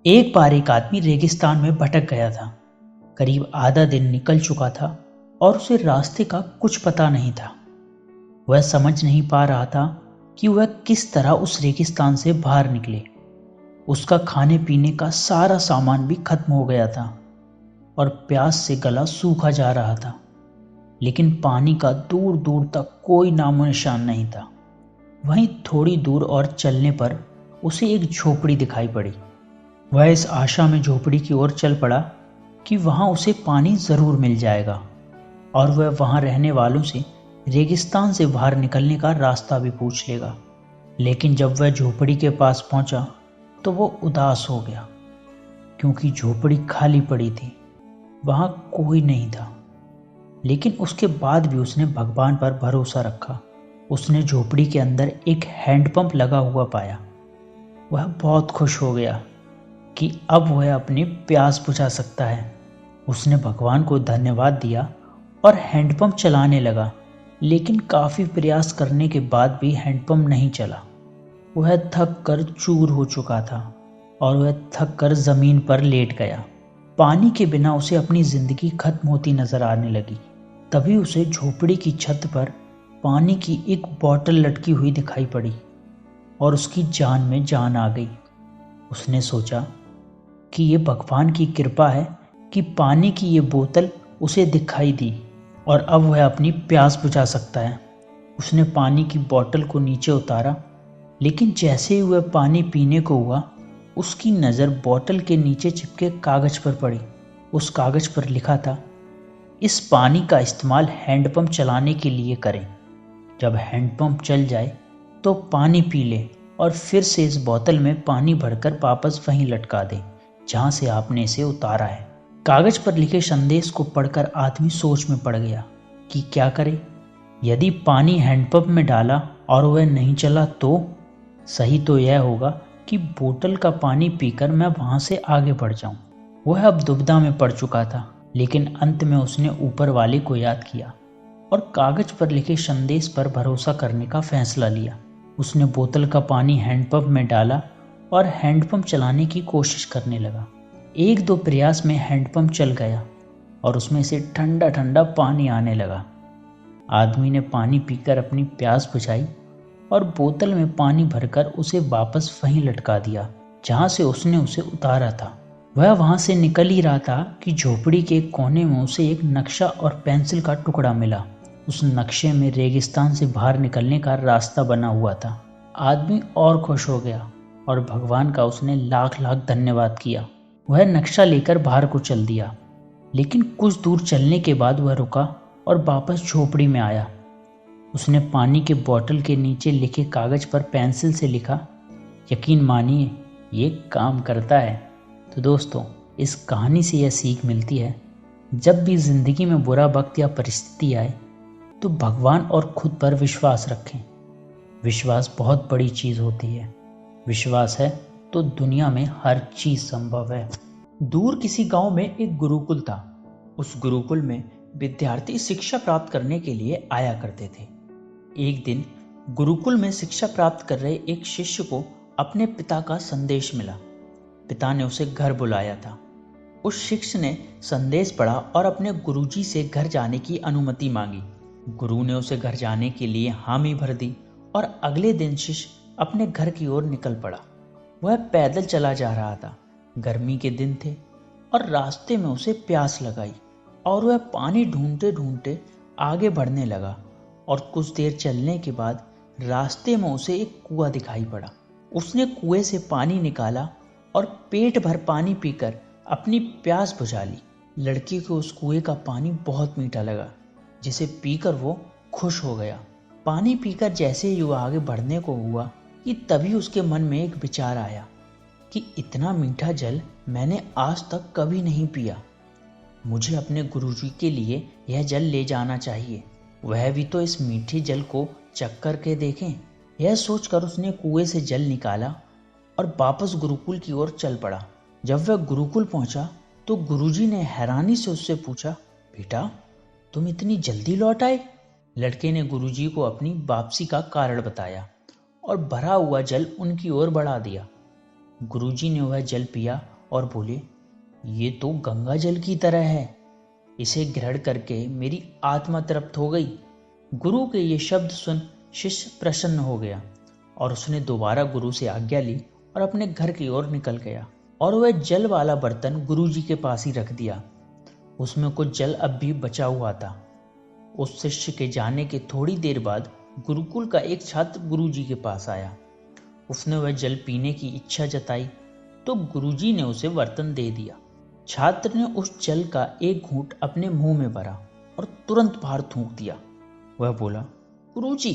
एक बार एक आदमी रेगिस्तान में भटक गया था। करीब आधा दिन निकल चुका था और उसे रास्ते का कुछ पता नहीं था। वह समझ नहीं पा रहा था कि वह किस तरह उस रेगिस्तान से बाहर निकले। उसका खाने पीने का सारा सामान भी खत्म हो गया था और प्यास से गला सूखा जा रहा था, लेकिन पानी का दूर दूर तक कोई नामो निशान नहीं था। वहीं थोड़ी दूर और चलने पर उसे एक झोपड़ी दिखाई पड़ी। वह इस आशा में झोपड़ी की ओर चल पड़ा कि वहां उसे पानी जरूर मिल जाएगा और वह वहां रहने वालों से रेगिस्तान से बाहर निकलने का रास्ता भी पूछ लेगा। लेकिन जब वह झोपड़ी के पास पहुंचा तो वो उदास हो गया, क्योंकि झोपड़ी खाली पड़ी थी, वहां कोई नहीं था। लेकिन उसके बाद भी उसने भगवान पर भरोसा रखा। उसने झोपड़ी के अंदर एक हैंडपंप लगा हुआ पाया। वह बहुत खुश हो गया कि अब वह अपनी प्यास बुझा सकता है। उसने भगवान को धन्यवाद दिया और हैंडपंप चलाने लगा, लेकिन काफ़ी प्रयास करने के बाद भी हैंडपंप नहीं चला। वह थक कर चूर हो चुका था और वह थक कर ज़मीन पर लेट गया। पानी के बिना उसे अपनी ज़िंदगी खत्म होती नजर आने लगी। तभी उसे झोपड़ी की छत पर पानी की एक बोतल लटकी हुई दिखाई पड़ी और उसकी जान में जान आ गई। उसने सोचा कि ये भगवान की कृपा है कि पानी की ये बोतल उसे दिखाई दी और अब वह अपनी प्यास बुझा सकता है। उसने पानी की बोतल को नीचे उतारा, लेकिन जैसे ही वह पानी पीने को हुआ, उसकी नज़र बोतल के नीचे चिपके कागज पर पड़ी। उस कागज पर लिखा था, इस पानी का इस्तेमाल हैंडपंप चलाने के लिए करें। जब हैंडपंप चल जाए तो पानी पी लें और फिर से इस बोतल में पानी भरकर वापस वहीं लटका दें जहां से आपने इसे उतारा है। कागज पर लिखे संदेश को पढ़कर आदमी सोच में पड़ गया कि क्या करे। यदि पानी हैंडपंप में डाला और वह नहीं चला तो सही तो यह होगा कि बोतल का पानी पीकर मैं वहां से आगे बढ़ जाऊं। वह अब दुविधा में पड़ चुका था, लेकिन अंत में उसने ऊपर वाले को याद किया और कागज पर लिखे संदेश पर भरोसा करने का फैसला लिया। उसने बोतल का पानी हैंडपंप में डाला और हैंडपंप चलाने की कोशिश करने लगा। एक दो प्रयास में हैंडपंप चल गया और उसमें से ठंडा ठंडा पानी आने लगा। आदमी ने पानी पीकर अपनी प्यास बुझाई और बोतल में पानी भरकर उसे वापस वहीं लटका दिया जहां से उसने उसे उतारा था। वह वहां से निकल ही रहा था कि झोपड़ी के कोने में उसे एक नक्शा और पेंसिल का टुकड़ा मिला। उस नक्शे में रेगिस्तान से बाहर निकलने का रास्ता बना हुआ था। आदमी और खुश हो गया और भगवान का उसने लाख लाख धन्यवाद किया। वह नक्शा लेकर बाहर को चल दिया, लेकिन कुछ दूर चलने के बाद वह रुका और वापस झोपड़ी में आया। उसने पानी के बोतल के नीचे लिखे कागज पर पेंसिल से लिखा, यकीन मानिए ये काम करता है। तो दोस्तों, इस कहानी से यह सीख मिलती है, जब भी जिंदगी में बुरा वक्त या परिस्थिति आए तो भगवान और खुद पर विश्वास रखें। विश्वास बहुत बड़ी चीज होती है। विश्वास है तो दुनिया में हर चीज संभव है। दूर किसी गांव में एक गुरुकुल था। उस गुरुकुल में विद्यार्थी शिक्षा प्राप्त करने के लिए आया करते थे। एक दिन गुरुकुल में शिक्षा प्राप्त कर रहे एक शिष्य को अपने पिता का संदेश मिला। पिता ने उसे घर बुलाया था। उस शिष्य ने संदेश पढ़ा और अपने गुरुजी से घर जाने की अनुमति मांगी। गुरु ने उसे घर जाने के लिए हामी भर दी और अगले दिन शिष्य अपने घर की ओर निकल पड़ा। वह पैदल चला जा रहा था। गर्मी के दिन थे और रास्ते में उसे प्यास लगाई और वह पानी ढूंढते ढूंढते आगे बढ़ने लगा और कुछ देर चलने के बाद रास्ते में उसे एक कुआं दिखाई पड़ा। उसने कुएं से पानी निकाला और पेट भर पानी पीकर अपनी प्यास बुझा ली। लड़की को उस कुएं का पानी बहुत मीठा लगा, जिसे पीकर वो खुश हो गया। पानी पीकर जैसे ही वो आगे बढ़ने को हुआ कि तभी उसके मन में एक विचार आया कि इतना मीठा जल मैंने आज तक कभी नहीं पिया। मुझे अपने गुरुजी के लिए यह जल ले जाना चाहिए, वह भी तो इस मीठे जल को चख कर के देखें। यह सोचकर उसने कुएं से जल निकाला और वापस गुरुकुल की ओर चल पड़ा। जब वह गुरुकुल पहुंचा तो गुरुजी ने हैरानी से उससे पूछा, बेटा तुम इतनी जल्दी लौट आए? लड़के ने गुरुजी को अपनी वापसी का कारण बताया और भरा हुआ जल उनकी ओर बढ़ा दिया। गुरुजी ने वह जल पिया और बोले, ये तो गंगा जल की तरह है। इसे ग्रहण करके मेरी आत्मा तृप्त हो गई। गुरु के ये शब्द सुन शिष्य प्रसन्न हो गया और उसने दोबारा गुरु से आज्ञा ली और अपने घर की ओर निकल गया और वह जल वाला बर्तन गुरु जी के पास ही रख दिया। उसमें कुछ जल अब भी बचा हुआ था। उस शिष्य के जाने के थोड़ी देर बाद गुरुकुल का एक छात्र गुरु जी के पास आया। उसने वह जल पीने की इच्छा जताई तो गुरुजी ने उसे बर्तन दे दिया। छात्र ने उस जल का एक घूंट अपने मुंह में भरा और तुरंत बाहर थूक दिया। वह बोला, गुरुजी,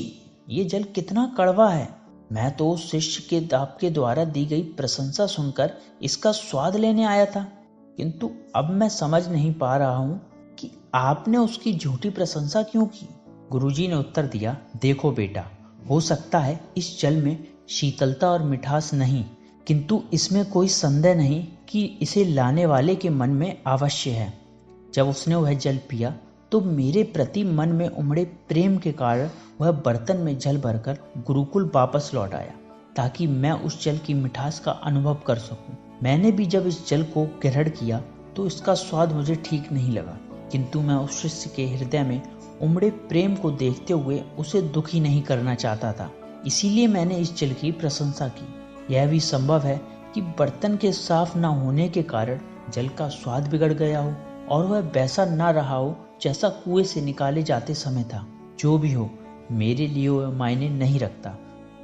ये जल कितना कड़वा है। मैं तो उस शिष्य के आपके द्वारा दी गई प्रशंसा सुनकर इसका स्वाद लेने आया था, किंतु अब मैं समझ नहीं पा रहा हूं कि आपने उसकी झूठी प्रशंसा क्यों की। गुरुजी ने उत्तर दिया, देखो बेटा, हो सकता है इस जल में शीतलता और मिठास नहीं, किंतु इसमें कोई संदेह नहीं कि इसे लाने वाले के मन में अवश्य है। जब उसने वह जल पिया तो मेरे प्रति मन में उमड़े प्रेम के कारण वह बर्तन में जल भरकर गुरुकुल वापस लौट आया, ताकि मैं उस जल की मिठास का अनुभव कर सकूं। मैंने भी जब इस जल को ग्रहण किया तो इसका स्वाद मुझे ठीक नहीं लगा, किंतु मैं उस शिष्य के हृदय में उमड़े प्रेम को देखते हुए उसे दुखी नहीं करना चाहता था, इसीलिए मैंने इस जल की प्रशंसा की। यह भी संभव है कि बर्तन के साफ न होने के कारण जल का स्वाद बिगड़ गया हो और वह वैसा न रहा हो जैसा कुएं से निकाले जाते समय था। जो भी हो, मेरे लिए वह मायने नहीं रखता।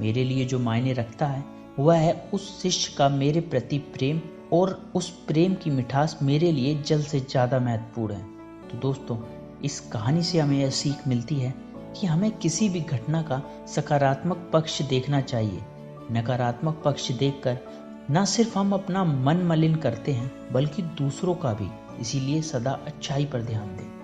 मेरे लिए जो मायने रखता है वह है उस शिष्य का मेरे प्रति प्रेम, और उस प्रेम की मिठास मेरे लिए जल से ज़्यादा महत्वपूर्ण है। तो दोस्तों, इस कहानी से हमें यह सीख मिलती है कि हमें किसी भी घटना का सकारात्मक पक्ष देखना चाहिए। नकारात्मक पक्ष देखकर न सिर्फ हम अपना मन मलिन करते हैं बल्कि दूसरों का भी। इसीलिए सदा अच्छाई पर ध्यान दें।